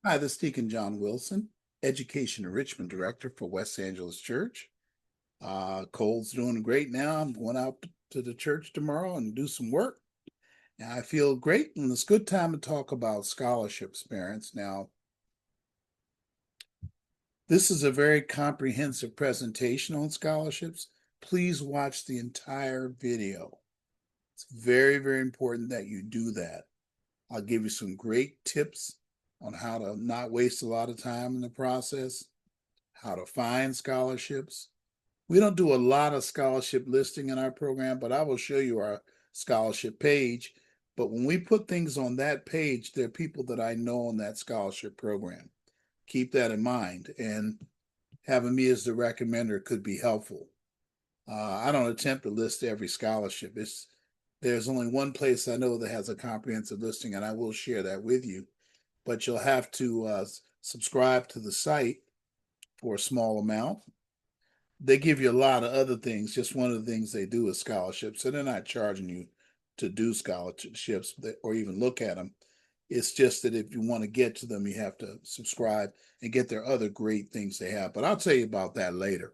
Hi, this is Deacon John Wilson, Education Enrichment Director for West Angeles Church. Cole's doing great now. I'm going out to the church tomorrow and do some work. And I feel great, and it's a good time to talk about scholarships, parents. Now, this is a very comprehensive presentation on scholarships. Please watch the entire video. It's very, very important that you do that. I'll give you some great tips on how to not waste a lot of time in the process, how to find scholarships. We don't do a lot of scholarship listing in our program, but I will show you our scholarship page. But when we put things on that page, there are people that I know on that scholarship program. Keep that in mind. And having me as the recommender could be helpful. I don't attempt to list every scholarship. There's only one place I know that has a comprehensive listing, and I will share that with you. But you'll have to subscribe to the site for a small amount. They give you a lot of other things. Just one of the things they do is scholarships. So they're not charging you to do scholarships or even look at them. It's just that if you want to get to them, you have to subscribe and get their other great things they have. But I'll tell you about that later.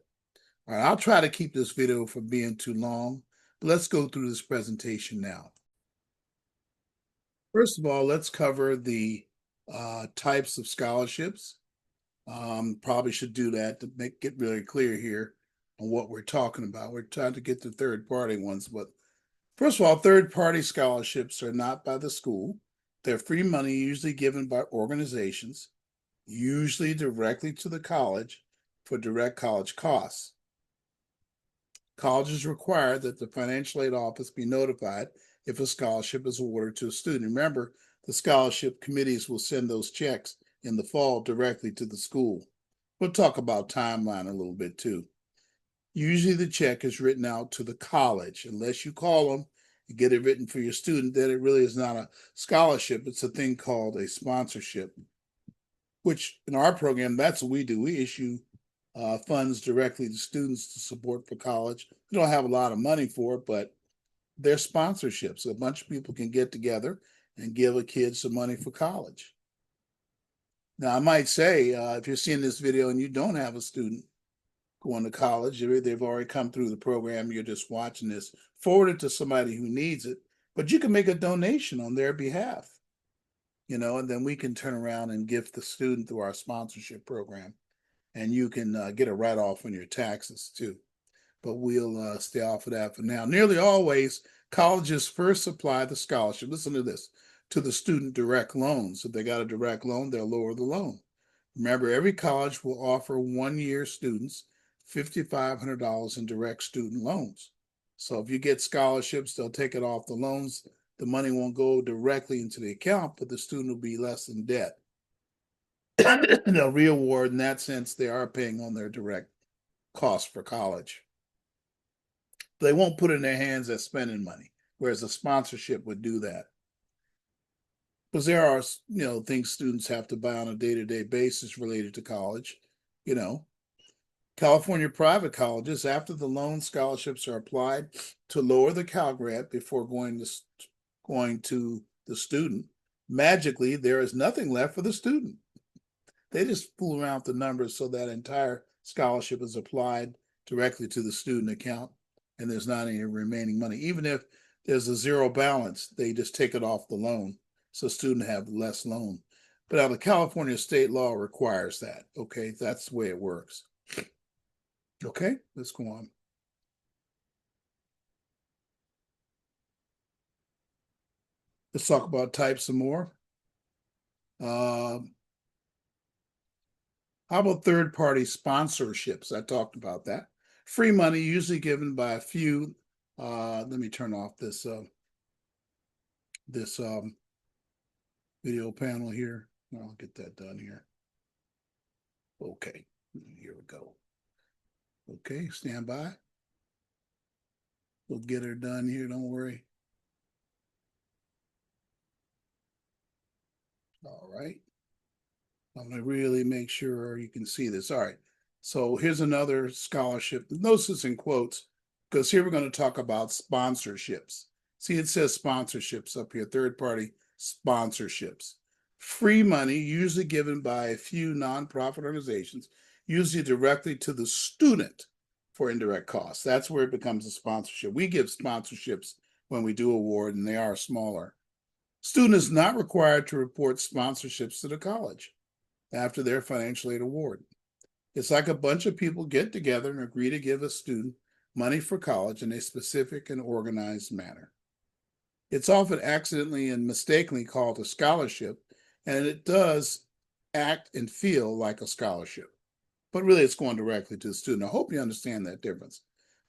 All right, I'll try to keep this video from being too long. But let's go through this presentation now. First of all, let's cover the types of scholarships. Probably should do that to make it really clear here on what we're talking about. We're trying to get the third-party ones, but first of all, third-party scholarships are not by the school. They're free money usually given by organizations, usually directly to the college for direct college costs. Colleges require that the financial aid office be notified if a scholarship is awarded to a student. Remember, the scholarship committees will send those checks in the fall directly to the school. We'll talk about timeline a little bit too. Usually the check is written out to the college. Unless you call them and get it written for your student, then it really is not a scholarship. It's a thing called a sponsorship, which in our program, that's what we do. We issue funds directly to students to support for college. We don't have a lot of money for it, but they're sponsorships. So a bunch of people can get together and give a kid some money for college. Now, I might say, if you're seeing this video and you don't have a student going to college, they've already come through the program, you're just watching this, forward it to somebody who needs it, but you can make a donation on their behalf, and then we can turn around and gift the student through our sponsorship program. And you can get a write-off on your taxes too. But we'll stay off of that for now. Nearly always, colleges first supply the scholarship. Listen to this, to the student direct loans. If they got a direct loan, they'll lower the loan. Remember, every college will offer 1-year students $5,500 in direct student loans. So if you get scholarships, they'll take it off the loans. The money won't go directly into the account, but the student will be less in debt. They'll re-award in that sense. They are paying on their direct cost for college. They won't put it in their hands as spending money, whereas a sponsorship would do that. Because there are, things students have to buy on a day-to-day basis related to college. You know, California private colleges, after the loan scholarships are applied to lower the Cal Grant before going to the student, magically there is nothing left for the student. They just fool around with the numbers so that entire scholarship is applied directly to the student account and there's not any remaining money. Even if there's a zero balance, they just take it off the loan so students have less loan. But now the California state law requires that. Okay, that's the way it works. Okay, let's go on. Let's talk about types some more. How about third-party sponsorships? I talked about that. Free money, usually given by a few. Let me turn off this video panel here. I'll get that done here. Okay, here we go. Okay, stand by. We'll get her done here, don't worry. All right. I'm going to really make sure you can see this. All right. So here's another scholarship. Notice this in quotes, because here we're going to talk about sponsorships. See, it says sponsorships up here, third-party sponsorships. Free money, usually given by a few nonprofit organizations, usually directly to the student for indirect costs. That's where it becomes a sponsorship. We give sponsorships when we do award, and they are smaller. Student is not required to report sponsorships to the college after their financial aid award. It's like a bunch of people get together and agree to give a student money for college in a specific and organized manner. It's often accidentally and mistakenly called a scholarship, and it does act and feel like a scholarship, but really it's going directly to the student. I hope you understand that difference.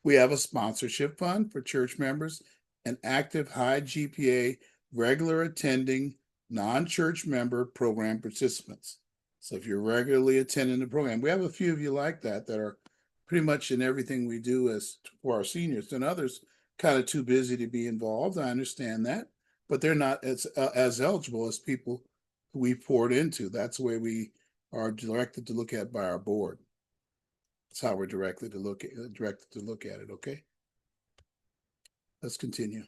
We have a sponsorship fund for church members and active high GPA, regular attending, non-church member program participants. So if you're regularly attending the program, we have a few of you like that are pretty much in everything we do as for our seniors, and others kind of too busy to be involved. I understand that, but they're not as eligible as people who we poured into. That's the way we are directed to look at by our board. That's how we're directed to look at it. Okay, let's continue.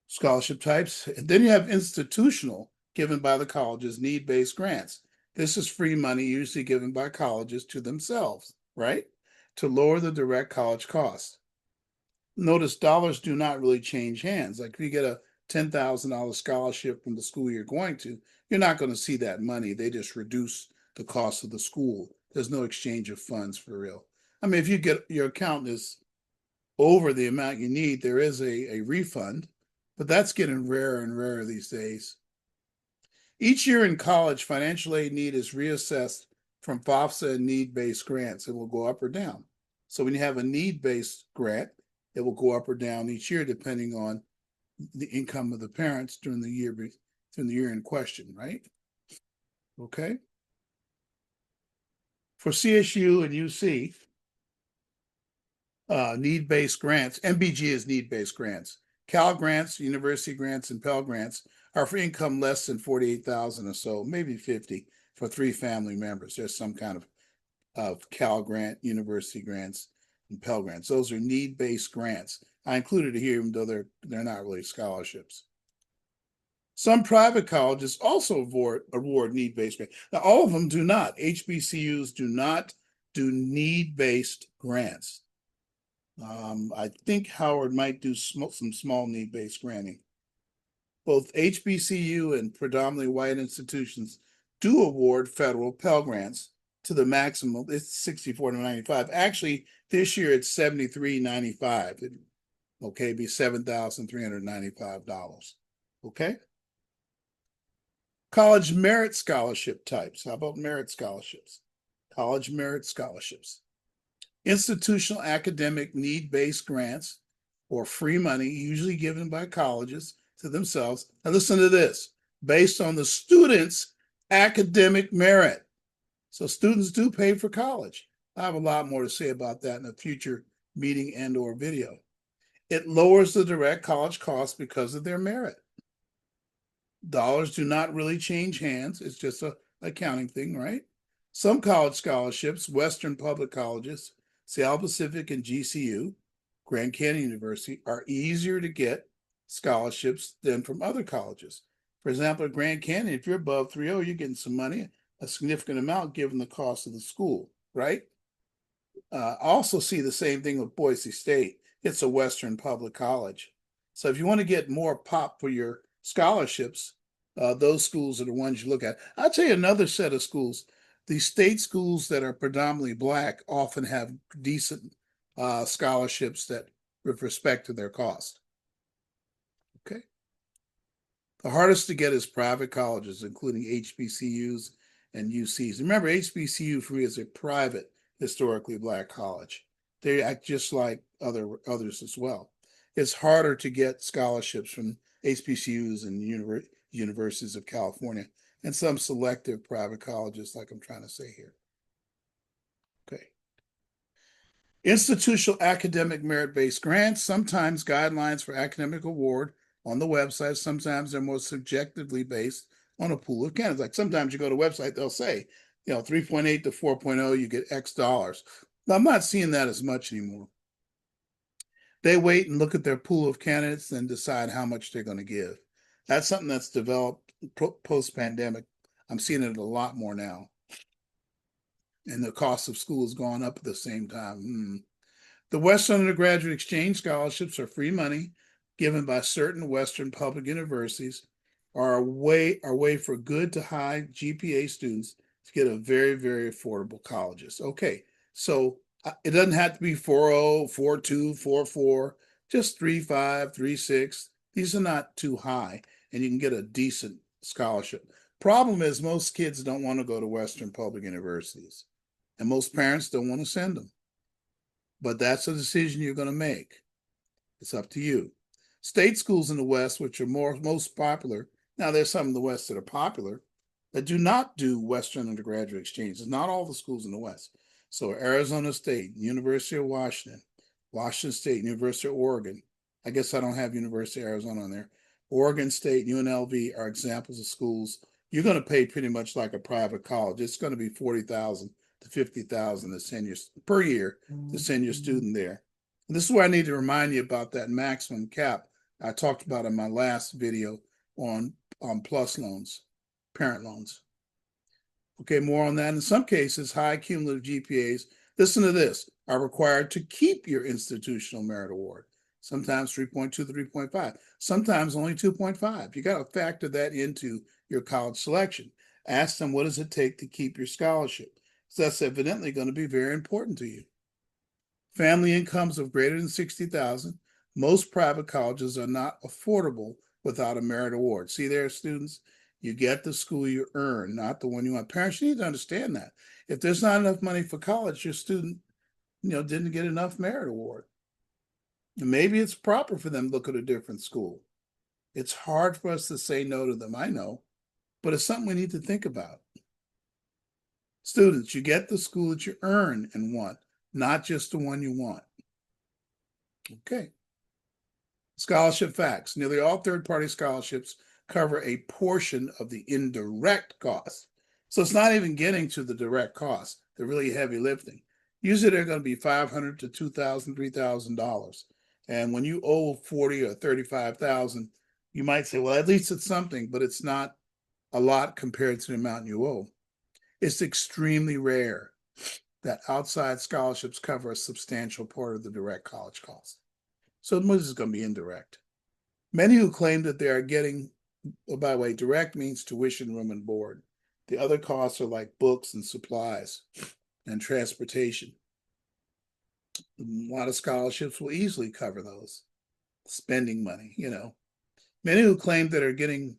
Scholarship types, and then you have institutional, given by the colleges, need-based grants. This is free money usually given by colleges to themselves, right, to lower the direct college costs. Notice dollars do not really change hands. Like if you get a $10,000 scholarship from the school you're going to, you're not going to see that money. They just reduce the cost of the school. There's no exchange of funds for real. I mean, if you get your account is over the amount you need, there is a refund, but that's getting rarer and rarer these days. Each year in college, financial aid need is reassessed from FAFSA and need-based grants. It will go up or down. So when you have a need-based grant, it will go up or down each year depending on the income of the parents during the year in question, right? Okay. For CSU and UC, need-based grants, MBG is need-based grants. Cal grants, university grants, and Pell grants are for income less than 48,000 or so, maybe 50 for 3 family members. There's some kind of Cal grant, university grants, and Pell grants. Those are need-based grants. I included it here, even though they're not really scholarships. Some private colleges also award need-based grants. Now, all of them do not. HBCUs do not do need-based grants. I think Howard might do some small need-based granting. Both HBCU and predominantly white institutions do award federal Pell Grants to the maximum. It's $64.95. Actually, this year it's $73.95. Okay, be $7,395. Okay. College merit scholarship types. How about merit scholarships? College merit scholarships. Institutional academic need-based grants or free money, usually given by colleges to themselves. Now listen to this, based on the student's academic merit. So students do pay for college. I have a lot more to say about that in a future meeting and or video. It lowers the direct college costs because of their merit. Dollars do not really change hands. It's just an accounting thing, right? Some college scholarships, Western public colleges, Seattle Pacific and GCU, Grand Canyon University, are easier to get scholarships than from other colleges. For example, at Grand Canyon, if you're above 3.0, you're getting some money, a significant amount given the cost of the school, right? Also see the same thing with Boise State. It's a Western public college. So if you want to get more pop for your scholarships, those schools are the ones you look at. I'll tell you another set of schools. The state schools that are predominantly Black often have decent scholarships that with respect to their cost. Okay. The hardest to get is private colleges, including HBCUs and UCs. Remember, HBCU for me is a private, historically Black college. They act just like others as well. It's harder to get scholarships from HBCUs and universities of California and some selective private colleges, like I'm trying to say here. Okay. Institutional academic merit-based grants, sometimes guidelines for academic award on the website. Sometimes they're more subjectively based on a pool of candidates. Like sometimes you go to a website, they'll say, 3.8 to 4.0, you get X dollars. Now, I'm not seeing that as much anymore. They wait and look at their pool of candidates and decide how much they're going to give. That's something that's developed post-pandemic. I'm seeing it a lot more now. And the cost of school has gone up at the same time. The Western Undergraduate Exchange Scholarships are free money given by certain Western public universities, are a way for good to high GPA students to get a very, very affordable colleges. Okay, so it doesn't have to be 4.0, 4.2, 4.4, just 3.5, 3.6. These are not too high, and you can get a decent scholarship. Problem is, most kids don't want to go to Western public universities, and most parents don't want to send them. But that's a decision you're going to make. It's up to you. State schools in the West, which are most popular, now there's some in the West that are popular, that do not do Western undergraduate exchanges. Not all the schools in the West. So Arizona State, University of Washington, Washington State, University of Oregon. I guess I don't have University of Arizona on there. Oregon State, UNLV are examples of schools. You're going to pay pretty much like a private college. It's going to be $40,000 to $50,000 to send your per year to send your student there. And this is where I need to remind you about that maximum cap I talked about in my last video on PLUS loans, parent loans. Okay, more on that. In some cases, high cumulative GPAs, listen to this, are required to keep your institutional merit award. Sometimes 3.2 to 3.5, sometimes only 2.5. You got to factor that into your college selection. Ask them, what does it take to keep your scholarship? So that's evidently going to be very important to you. Family incomes of greater than $60,000. Most private colleges are not affordable without a merit award. See there, students, you get the school you earn, not the one you want. Parents need to understand that. If there's not enough money for college, your student, didn't get enough merit award. And maybe it's proper for them to look at a different school. It's hard for us to say no to them, I know, but it's something we need to think about. Students, you get the school that you earn and want, not just the one you want. Okay. Scholarship facts. Nearly all third-party scholarships cover a portion of the indirect costs. So it's not even getting to the direct costs, the really heavy lifting. Usually they're going to be $500 to $2,000, $3,000. And when you owe $40,000 or $35,000, you might say, well, at least it's something, but it's not a lot compared to the amount you owe. It's extremely rare that outside scholarships cover a substantial part of the direct college cost. So most is going to be indirect. Many who claim that they are getting, by the way, direct means tuition, room, and board. The other costs are like books and supplies and transportation. A lot of scholarships will easily cover those. Spending money, Many who claim that are getting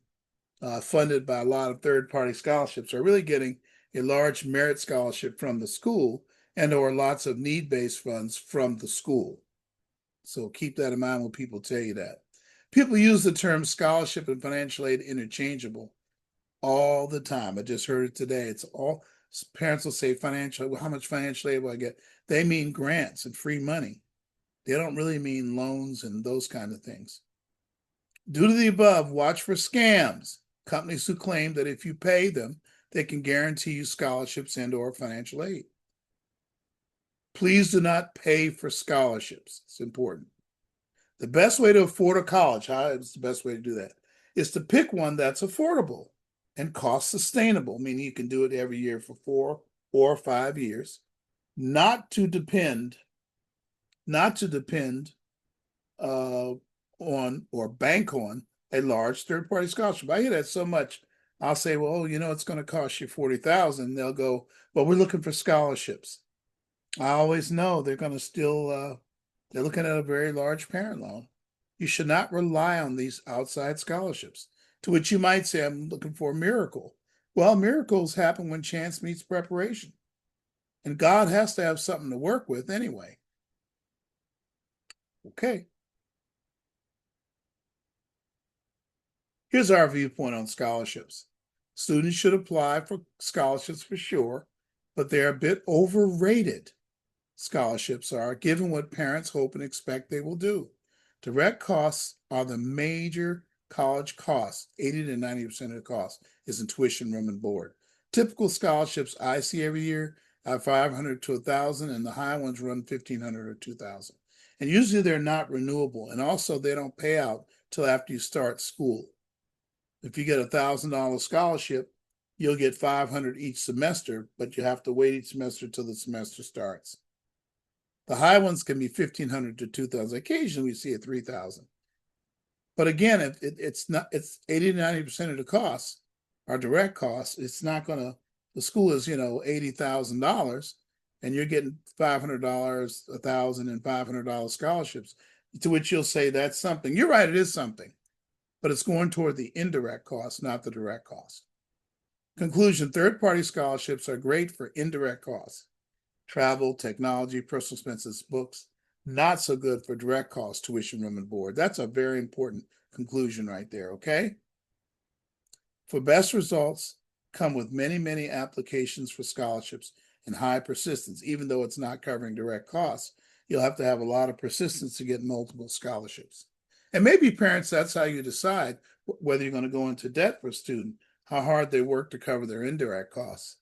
funded by a lot of third-party scholarships are really getting a large merit scholarship from the school and or lots of need-based funds from the school. So keep that in mind when people tell you that. People use the term scholarship and financial aid interchangeable all the time. I just heard it today. It's all parents will say how much financial aid will I get? They mean grants and free money. They don't really mean loans and those kind of things. Due to the above, watch for scams. Companies who claim that if you pay them, they can guarantee you scholarships and or financial aid. Please do not pay for scholarships. It's important. The best way to afford a college, how is the best way to do that, is to pick one that's affordable and cost sustainable, meaning you can do it every year for 4 or 5 years, not to depend on or bank on a large third-party scholarship. I hear that so much. I'll say, well, it's going to cost you $40,000. They'll go, well, we're looking for scholarships. I always know they're going to still, they're looking at a very large parent loan. You should not rely on these outside scholarships, to which you might say, I'm looking for a miracle. Well, miracles happen when chance meets preparation. And God has to have something to work with anyway. Okay. Here's our viewpoint on scholarships. Students should apply for scholarships for sure, but they're a bit overrated. Scholarships are, given what parents hope and expect they will do. Direct costs are the major college costs. 80 to 90% of the cost is in tuition, room, and board. Typical scholarships I see every year are $500 to $1,000, and the high ones run $1,500 or $2,000. And usually they're not renewable. And also they don't pay out till after you start school. If you get $1,000 scholarship, you'll get $500 each semester, but you have to wait each semester till the semester starts. The high ones can be $1,500 to $2,000. Occasionally we see a $3,000. But again, it's 80 to 90% of the costs are direct costs. It's not going to, the school is, $80,000 and you're getting $500, $1,000 and $500 scholarships, to which you'll say that's something. You're right, it is something, but it's going toward the indirect cost, not the direct cost. Conclusion, third-party scholarships are great for indirect costs. Travel, technology, personal expenses, books, not so good for direct costs, tuition, room, and board. That's a very important conclusion right there, okay? For best results, come with many, many applications for scholarships and high persistence. Even though it's not covering direct costs, you'll have to have a lot of persistence to get multiple scholarships. And maybe parents, that's how you decide whether you're going to go into debt for a student, how hard they work to cover their indirect costs.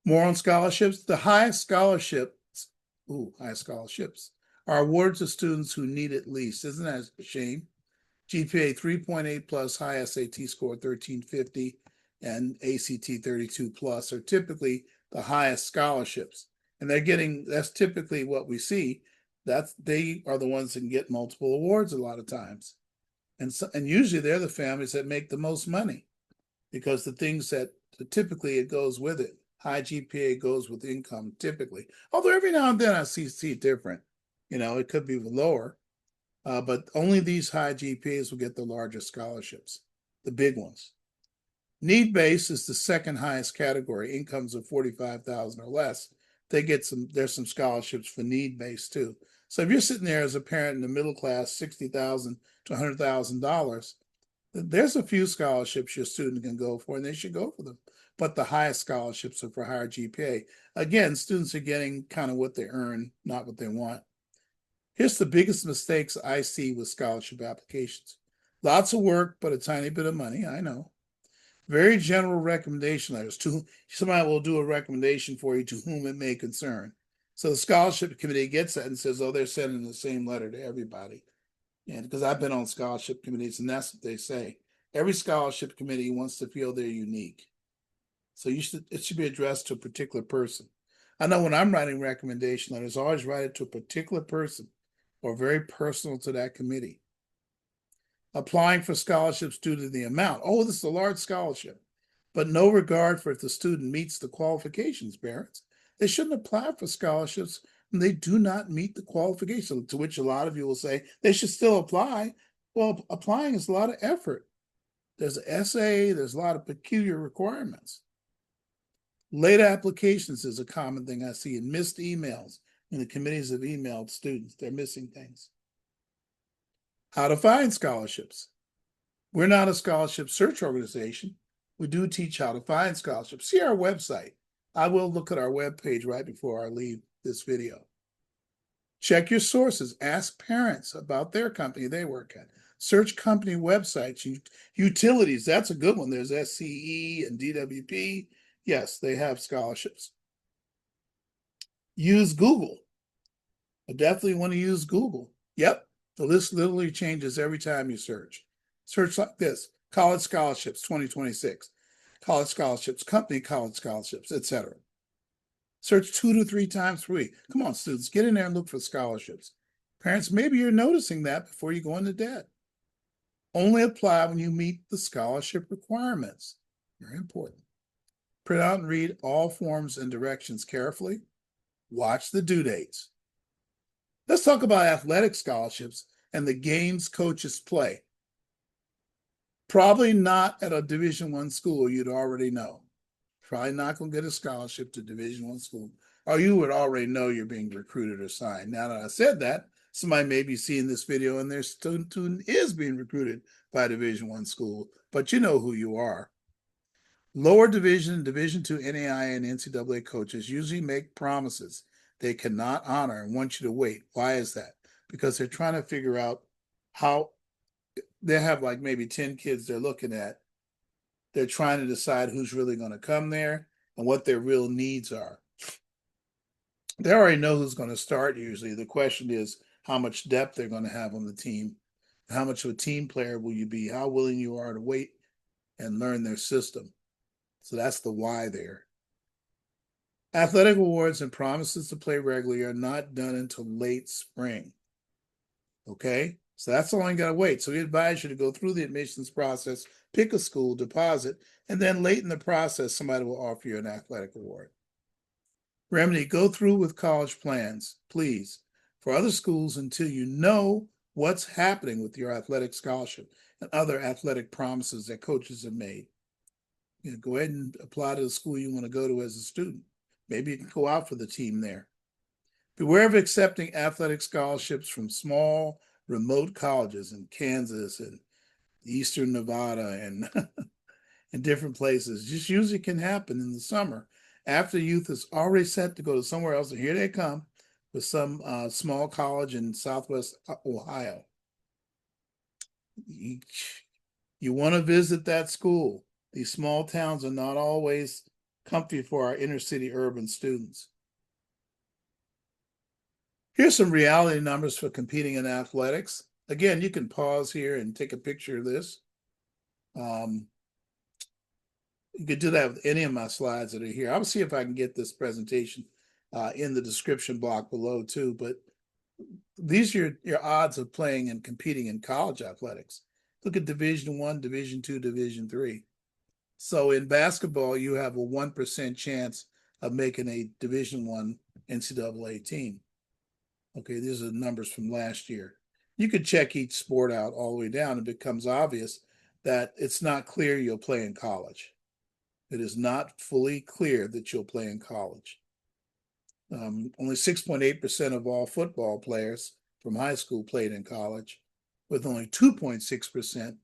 More on scholarships. The highest scholarships are awarded to students who need it least. Isn't that a shame? GPA 3.8 plus, high SAT score 1350, and ACT 32 plus are typically the highest scholarships. And that's typically what we see. They are the ones that can get multiple awards a lot of times. And usually they're the families that make the most money, because the things that typically it goes with it. High GPA goes with income typically. Although every now and then I see it different. It could be lower, but only these high GPAs will get the largest scholarships, the big ones. Need-based is the second highest category. Incomes of $45,000 or less, there's some scholarships for need-based too. So if you're sitting there as a parent in the middle class, $60,000 to $100,000, there's a few scholarships your student can go for, and they should go for them. But the highest scholarships are for higher GPA. Again, students are getting kind of what they earn, not what they want. Here's the biggest mistakes I see with scholarship applications. Lots of work, but a tiny bit of money, I know. Very general recommendation letters. Somebody will do a recommendation for you to whom it may concern. So the scholarship committee gets that and says, oh, they're sending the same letter to everybody. And because I've been on scholarship committees, and that's what they say. Every scholarship committee wants to feel they're unique. So it should be addressed to a particular person. I know when I'm writing recommendation letters, I always write it to a particular person or very personal to that committee. Applying for scholarships due to the amount. Oh, this is a large scholarship, but no regard for if the student meets the qualifications, parents. They shouldn't apply for scholarships when they do not meet the qualifications, to which a lot of you will say they should still apply. Well, applying is a lot of effort. There's an essay, there's a lot of peculiar requirements. Late applications is a common thing I see, and missed emails when the committees have emailed students. They're missing things. How to find scholarships. We're not a scholarship search organization. We do teach how to find scholarships. See our website. I will look at our webpage right before I leave this video. Check your sources. Ask parents about their company they work at. Search company websites. Utilities, that's a good one. There's SCE and DWP. Yes, they have scholarships. Use Google. I definitely want to use Google. Yep, the list literally changes every time you search. Search like this: college scholarships 2026, college scholarships, company college scholarships, etc. Search 2 to 3 times per week. Come on, students, get in there and look for scholarships. Parents, maybe you're noticing that before you go into debt. Only apply when you meet the scholarship requirements. Very important. Print out and read all forms and directions carefully. Watch the due dates. Let's talk about athletic scholarships and the games coaches play. Probably not at a Division I school, you'd already know. Probably not going to get a scholarship to Division I school, or you would already know you're being recruited or signed. Now that I said that, somebody may be seeing this video and their student is being recruited by a Division I school, but you know who you are. Lower division, Division II NAIA and NCAA coaches usually make promises they cannot honor and want you to wait. Why is that? Because they're trying to figure out how they have like maybe 10 kids they're looking at. They're trying to decide who's really going to come there and what their real needs are. They already know who's going to start usually. The question is how much depth they're going to have on the team. How much of a team player will you be? How willing you are to wait and learn their system. So that's the why there. Athletic awards and promises to play regularly are not done until late spring. Okay? So that's all you got to wait. So we advise you to go through the admissions process, pick a school, deposit, and then late in the process, somebody will offer you an athletic award. Remedy, go through with college plans, please, for other schools until you know what's happening with your athletic scholarship and other athletic promises that coaches have made. You know, go ahead and apply to the school you want to go to as a student. Maybe you can go out for the team there. Beware of accepting athletic scholarships from small, remote colleges in Kansas and Eastern Nevada and in different places. Just usually can happen in the summer after youth is already set to go to somewhere else, and here they come with some small college in Southwest Ohio. You want to visit that school. These small towns are not always comfy for our inner city urban students. Here's some reality numbers for competing in athletics. Again, you can pause here and take a picture of this. You could do that with any of my slides that are here. I'll see if I can get this presentation in the description block below too. But these are your odds of playing and competing in college athletics. Look at Division I, Division II, Division III. So in basketball, you have a 1% chance of making a Division I NCAA team. Okay, these are the numbers from last year. You could check each sport out all the way down. It becomes obvious that it's not clear you'll play in college. It is not fully clear that you'll play in college. Only 6.8% of all football players from high school played in college, with only 2.6%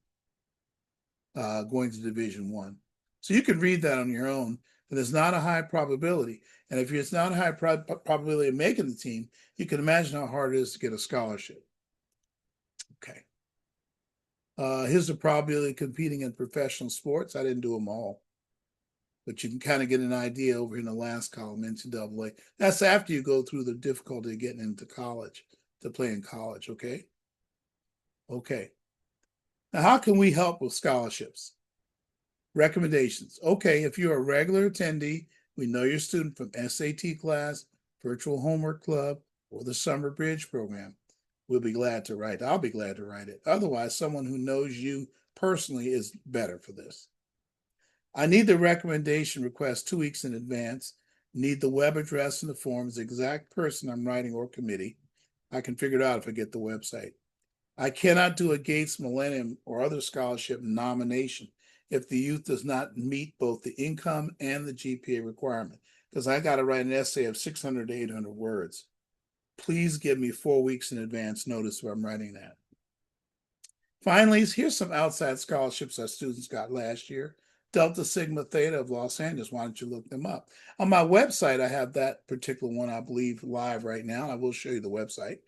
going to Division I. So you can read that on your own, but it's not a high probability. And if it's not a high probability of making the team, you can imagine how hard it is to get a scholarship. Okay. Here's the probability of competing in professional sports. I didn't do them all, but you can kind of get an idea over in the last column, NCAA. That's after you go through the difficulty of getting into college, to play in college, okay? Okay. Now, how can we help with scholarships? Recommendations. Okay, if you're a regular attendee, we know your student from SAT class, virtual homework club, or the summer bridge program. We'll be glad to write. I'll be glad to write it. Otherwise, someone who knows you personally is better for this. I need the recommendation request 2 weeks in advance. Need the web address and the forms, the exact person I'm writing or committee. I can figure it out if I get the website. I cannot do a Gates Millennium or other scholarship nomination if the youth does not meet both the income and the GPA requirement, because I got to write an essay of 600 to 800 words. Please give me 4 weeks in advance notice where I'm writing that. Finally, here's some outside scholarships our students got last year. Delta Sigma Theta of Los Angeles. Why don't you look them up? On my website, I have that particular one, I believe, live right now. I will show you the website.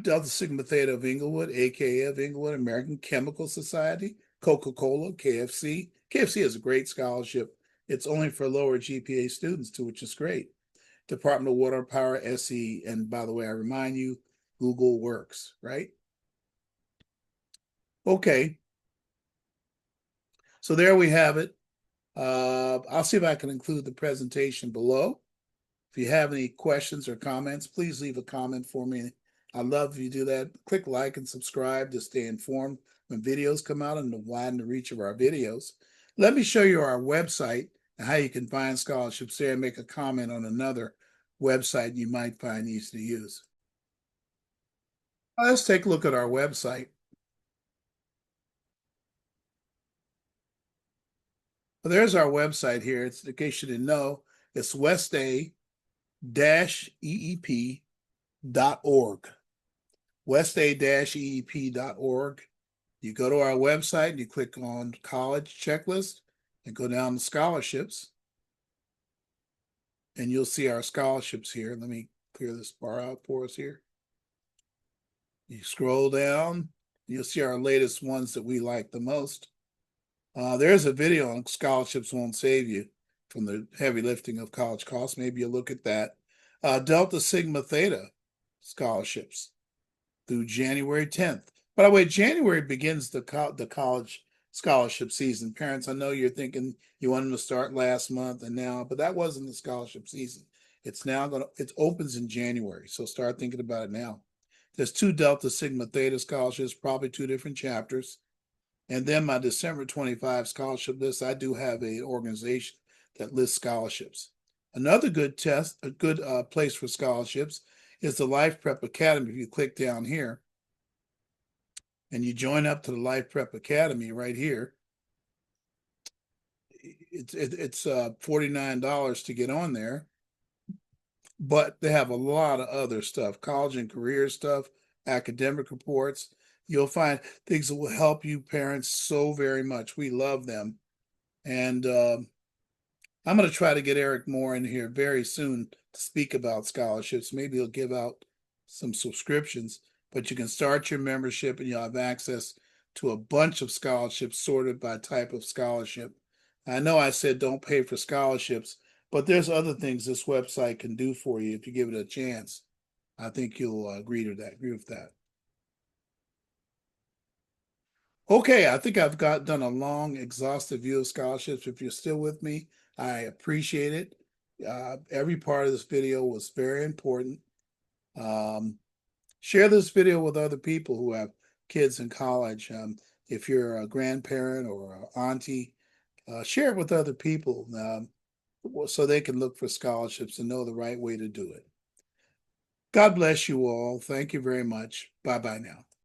Delta Sigma Theta of Inglewood, AKA of Inglewood, American Chemical Society, Coca-Cola, KFC. KFC has a great scholarship. It's only for lower GPA students too, which is great. Department of Water and Power, SE, and by the way, I remind you, Google works, right? Okay. So there we have it. I'll see if I can include the presentation below. If you have any questions or comments, please leave a comment for me. I'd love if you do that. Click like and subscribe to stay informed when videos come out and to widen the reach of our videos. Let me show you our website and how you can find scholarships there and make a comment on another website you might find easy to use. Let's take a look at our website. Well, there's our website here. It's in case you didn't know, it's westa-eep.org. westa-eep.org. You go to our website and you click on college checklist and go down to scholarships. And you'll see our scholarships here. Let me clear this bar out for us here. You scroll down, you'll see our latest ones that we like the most. There's a video on scholarships won't save you from the heavy lifting of college costs. Maybe you'll look at that. Delta Sigma Theta scholarships through January 10th. By the way, January begins the college scholarship season. Parents, I know you're thinking you want them to start last month and now, but that wasn't the scholarship season. It's now it opens in January, so start thinking about it now. There's 2 Delta Sigma Theta scholarships, probably 2 different chapters. And then my December 25 scholarship list, I do have an organization that lists scholarships. Another good place for scholarships is the Life Prep Academy. If you click down here and you join up to the Life Prep Academy right here, it's $49 to get on there, but they have a lot of other stuff, college and career stuff, academic reports. You'll find things that will help you parents so very much. We love them. And I'm going to try to get Eric Moore in here very soon to speak about scholarships. Maybe he'll give out some subscriptions, but you can start your membership and you'll have access to a bunch of scholarships sorted by type of scholarship. I know I said don't pay for scholarships, but there's other things this website can do for you if you give it a chance. I think you'll agree with that. Okay, I think I've done a long, exhaustive view of scholarships. If you're still with me, I appreciate it. Every part of this video was very important. Share this video with other people who have kids in college. If you're a grandparent or an auntie, share it with other people so they can look for scholarships and know the right way to do it. God bless you all. Thank you very much. Bye-bye now.